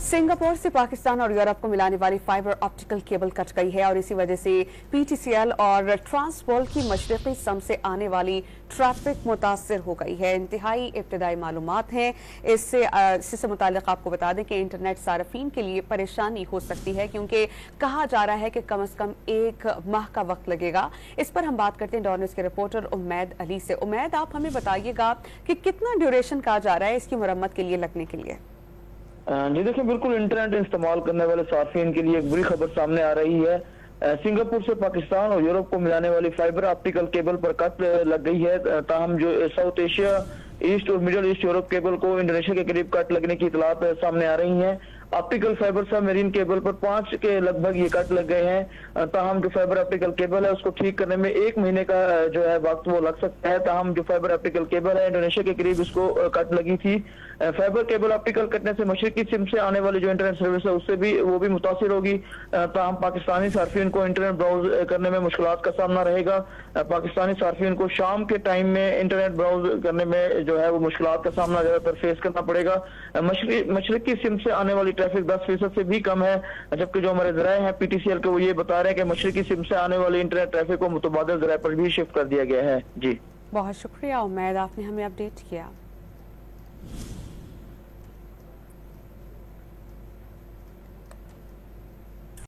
Singapore से पाकिस्तान और Europe को मिलाने वाली फाइबर ऑप्टिकल केबल कट गई है और इसी वजह से पीटीसीएल और ट्रांसवर्ल्ड की मशरक़ी सम से आने वाली ट्रैफिक मुतासर हो गई है। इंतहाई इब्तदाई मालूमात हैं। इससे मुताल्लिक़ आपको बता दें कि इंटरनेट सार्फिन के लिए परेशानी हो सकती है, क्योंकि कहा जा रहा है कि कम अज़ कम 1 माह का वक्त लगेगा। इस पर हम बात करते हैं डॉन न्यूज़ के रिपोर्टर उमैद अली से। उमैद, आप हमें बताइएगा कि कितना ड्यूरेशन कहा जा रहा है इसकी मरम्मत के लिए लगने के लिए? जी देखिए, बिल्कुल इंटरनेट इस्तेमाल करने वाले सार्फिन के लिए एक बुरी खबर सामने आ रही है। सिंगापुर से पाकिस्तान और यूरोप को मिलाने वाली फाइबर ऑप्टिकल केबल पर कट लग गई है। ताहम जो साउथ एशिया, ईस्ट और मिडल ईस्ट यूरोप केबल को इंडोनेशिया के करीब कट लगने की इतलात सामने आ रही हैं। ऑप्टिकल फाइबर सबमरीन केबल पर 5 के लगभग ये कट लग गए हैं। ताहम जो फाइबर ऑप्टिकल केबल है उसको ठीक करने में 1 महीने का जो है वक्त वो लग सकता है। ताहम जो फाइबर ऑप्टिकल केबल है इंडोनेशिया के करीब इसको कट लगी थी। फाइबर केबल ऑप्टिकल कटने से मशरकी सिम से आने वाली जो इंटरनेट सर्विस है उससे भी वो भी मुतासिर होगी। ताहम पाकिस्तानी सार्फिन को इंटरनेट ब्राउज करने में मुश्किलात का सामना रहेगा। पाकिस्तानी सार्फिन को शाम के टाइम में इंटरनेट ब्राउज करने में जो है वो मुश्किलात का सामना ज्यादातर फेस करना पड़ेगा। मशरकी सिम से आने वाली ट्रैफिक 10% से भी कम है, जबकि जो हमारे ज़राए हैं पीटीसीएल के वो ये बता रहे हैं कि मशरकी सिम से आने वाली इंटरनेट ट्रैफिक को मुतबादिल ज़राए पर भी शिफ्ट कर दिया गया है। जी बहुत शुक्रिया उमैद, आपने हमें अपडेट किया।